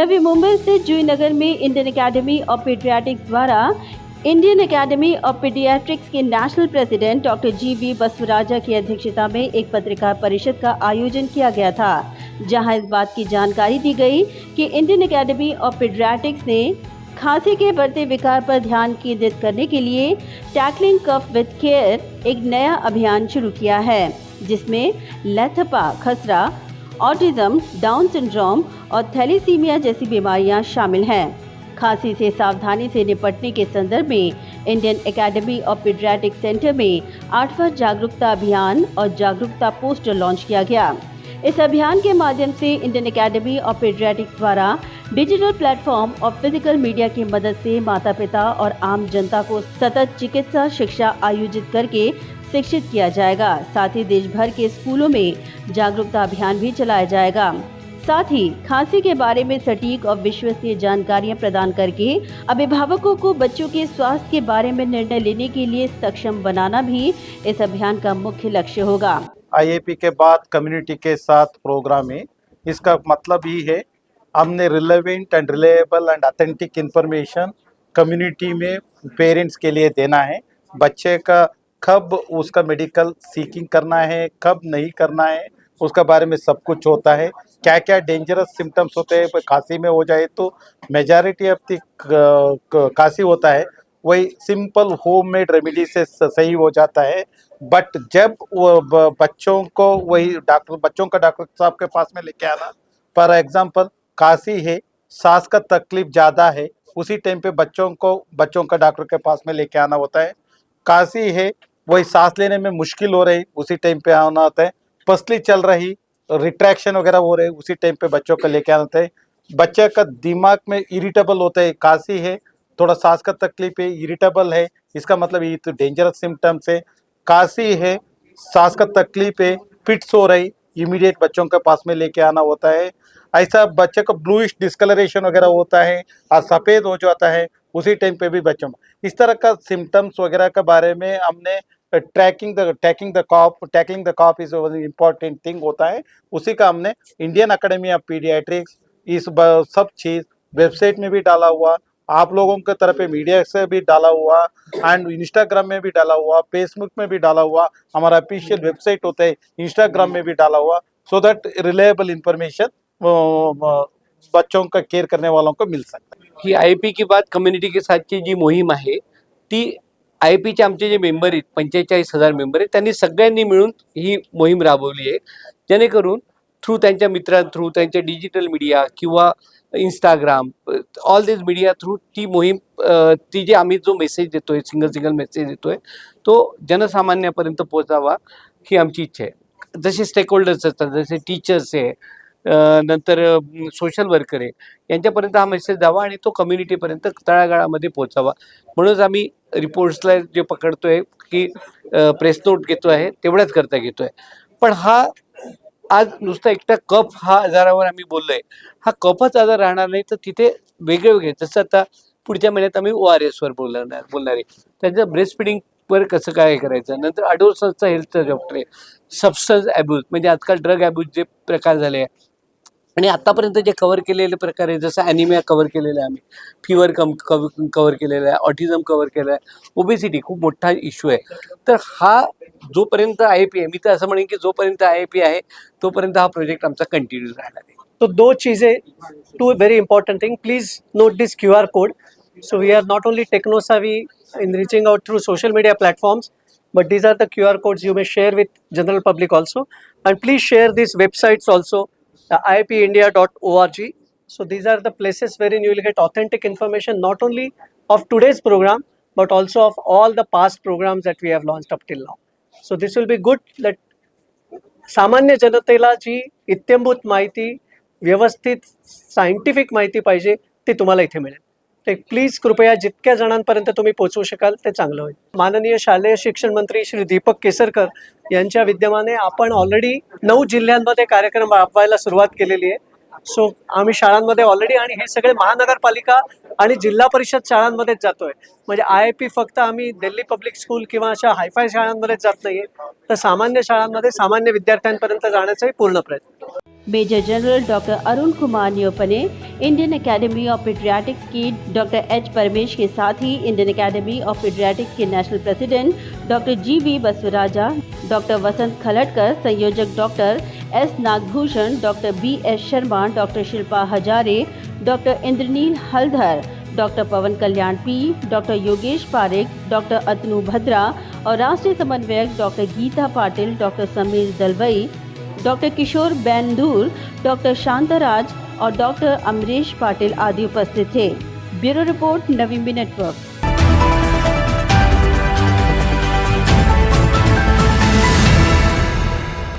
नवी मुंबई स्थित जूहीनगर में Indian academy of paediatrics द्वारा इंडियन एकेडमी ऑफ पीडियाट्रिक्स के नेशनल प्रेसिडेंट डॉक्टर जी.वी. बसवराजा की अध्यक्षता में एक पत्रकार परिषद का आयोजन किया गया था, जहां इस बात की जानकारी दी गई कि इंडियन एकेडमी ऑफ पीडियाट्रिक्स ने खांसी के बढ़ते विकार पर ध्यान केंद्रित करने के लिए टैकलिंग कफ विद केयर एक नया अभियान शुरू किया है, जिसमें लथपा, खसरा, ऑटिज्म, डाउन सिंड्रोम और थैलेसीमिया जैसी बीमारियां शामिल हैं। खांसी से सावधानी से निपटने के संदर्भ में Indian academy of paediatrics centre में 8वां जागरूकता अभियान और जागरूकता पोस्टर लॉन्च किया गया। इस अभियान के माध्यम से इंडियन एकेडमी ऑफ पीडियाट्रिक्स द्वारा डिजिटल प्लेटफॉर्म और फिजिकल मीडिया की मदद से माता-पिता और आम जनता को सतत चिकित्सा शिक्षा आयोजित करके शिक्षित किया जाएगा। साथ ही देश भर के स्कूलों में जागरूकता अभियान भी चलाया जाएगा। साथ ही खांसी के बारे में सटीक और विश्वसनीय जानकारियां प्रदान करके अभिभावकों को बच्चों के स्वास्थ्य के बारे में निर्णय लेने के लिए सक्षम बनाना भी इस अभियान का मुख्य लक्ष्य होगा। आईएपी के बाद कम्युनिटी के साथ प्रोग्राम है। इसका मतलब ये है, हमने relevant and reliable and authentic information community में पेरेंट्स के लिए देना है। बच्चे का कब उसका मेडिकल सीकिंग करना है, कब नहीं करना है, उसका बारे में सब कुछ होता है। क्या क्या डेंजरस सिम्टम्स होते हैं, खांसी में हो जाए तो मेजॉरिटी ऑफ द खांसी होता है, वही सिंपल होममेड रेमेडी से सही हो जाता है। बट जब बच्चों को वही बच्चों का डॉक्टर साहब के पास में लेके आना, फॉर एग्जांपल खांसी है, सांस का तकलीफ ज़्यादा है, उसी टाइम पे बच्चों का डॉक्टर के पास में लेके आना होता है। खांसी है, वही सांस लेने में मुश्किल हो रही, उसी टाइम पे आना होता है। पसली चल रही, रिट्रैक्शन वगैरह हो रहे, उसी टाइम पे बच्चों को लेके आना होता है। बच्चे का दिमाग में इरिटेबल होता है, खांसी है, थोड़ा सांस का तकलीफ है, इरिटेबल है, इसका मतलब ये तो डेंजरस सिम्टम्स है। खांसी है, सांस का तकलीफ है, फिट्स हो रही, इमीडिएट बच्चों के पास में लेके आना होता है। ऐसा बच्चे को ब्लूइश डिस्कलरेशन वगैरह होता है और सफ़ेद हो जाता है, उसी टाइम पे भी बच्चों में इस तरह का सिम्टम्स वगैरह के बारे में हमने tackling the cough is important thing होता है। उसी का हमने इंडियन एकेडमी ऑफ पीडियाट्रिक्स इस सब चीज़ वेबसाइट में भी डाला हुआ, आप लोगों के तरफ पे मीडिया से भी डाला हुआ, एंड इंस्टाग्राम में भी डाला हुआ, फेसबुक में भी डाला हुआ, हमारा ऑफिशियल वेबसाइट होता है, इंस्टाग्राम में भी डाला हुआ, सो दैट रिलायबल इंफॉर्मेशन बच्चों का केअर करने वालों को मिल सकता है। ही आयपी की बात कम्युनिटी के साथची जी मोहीम आहे ती आयपीचे आमचे जे मेंबर आहेत 45,000 मेंबर आहेत, त्यांनी सगळ्यांनी मिळून ही मोहीम राबवली आहे, जेणेकरून थ्रू त्यांच्या मित्रांथ्रू, त्यांच्या डिजिटल मीडिया किंवा Instagram, all this media through ती मोहीम ती जे आम्ही जो मेसेज देतोय, सिंगल मेसेज देतोय, तो जनसामान्यापर्यंत पोहोचावा ही आमची इच्छा आहे। जसे स्टेक होल्डर्स असतात, जसे टीचर्स आहे, नंतर सोशल वर्कर आहे, यांच्यापर्यंत हा मेसेज जावा आणि तो कम्युनिटीपर्यंत तळागाळामध्ये पोहोचावा। म्हणूनच आम्ही रिपोर्ट्सला जे पकडतोय की प्रेस नोट घेतो आहे, तेवढ्याच करता घेतोय। पण हा आज नुसता एकटा कफ हा आजारावर आम्ही बोललोय, हा कफच आजार राहणार नाही, तर तिथे वेगळे जसं आता पुढच्या महिन्यात आम्ही ORS वर बोलणार आहे, त्याचं ब्रेस्ट फिडिंग वर कसं काय करायचं, नंतर अडोसन्सचा हेल्थचा चॅप्टर आहे, सबस्टन्स ॲब्यूज म्हणजे आजकाल ड्रग ॲब्यूज जे प्रकार झाले आहे आणि आतापर्यंत जे कव्हर केलेले प्रकार आहे, जसं ॲनिमिया कव्हर केलेलं आहे, आम्ही फिवर कव्हर केलेलं आहे, ऑटिझम कव्हर केलं आहे, ओबेसिटी खूप मोठा इश्यू आहे। तर हा जोपर्यंत आयपी आहे, मी तर असं म्हणेन की जोपर्यंत आयपी आहे तोपर्यंत हा प्रोजेक्ट आमचा कंटिन्यू राहणार आहे। तो दो चीज़ें, two very important thing, please note this QR code. So we are not only techno savvy in reaching out through social media platforms, but these are the QR codes you may share with general public also, and please share these websites also, iapindia.org. So these are the places wherein you will get authentic information not only of today's program but also of all the past programs that we have launched up till now. So this will be good that सामान्य जनतेला जी इत्थंभूत माहिती, व्यवस्थित scientific माहिती पाहिजे ती तुम्हाला इथे मिळेल। ते प्लीज कृपया जितक्या जणांपर्यंत तुम्ही पोहोचवू शकाल ते चांगलं होईल। माननीय शालेय शिक्षण मंत्री श्री दीपक केसरकर यांच्या विद्यमाने आपण ऑलरेडी 9 जिल्ह्यांमध्ये कार्यक्रम राबवायला सुरुवात केलेली आहे। सो आम्ही शाळांमध्ये ऑलरेडी, आणि हे सगळे महानगरपालिका आणि जिल्हा परिषद शाळांमध्येच जातोय। म्हणजे IIP फक्त आम्ही दिल्ली पब्लिक स्कूल किंवा अशा हायफाय शाळांमध्येच जात नाहीये, तर सामान्य शाळांमध्ये सामान्य विद्यार्थ्यांपर्यंत जाण्याचाही पूर्ण प्रयत्न। Major general doctor Arun Kumar Nyopane, Indian academy of paediatrics की डॉक्टर एच परमेश के साथ ही इंडियन एकेडमी ऑफ पीडियाट्रिक्स के national president doctor G V Basavaraja, doctor Vasant Khalatkar, संयोजक doctor S Nagabhushan, doctor BS Sharma, doctor Shilpa Hazare, doctor Indranil Haldar, doctor Pawan Kalyan P, doctor Yogesh Parekh, doctor Atanu Bhadra और राष्ट्रीय समन्वयक doctor Geeta Patil, doctor Sameer Dalvi, doctor Kishore Bendur, doctor शांताराज और डॉक्टर अमरीश पाटिल आदि उपस्थित थे। ब्यूरो रिपोर्ट, नवीन नेटवर्क।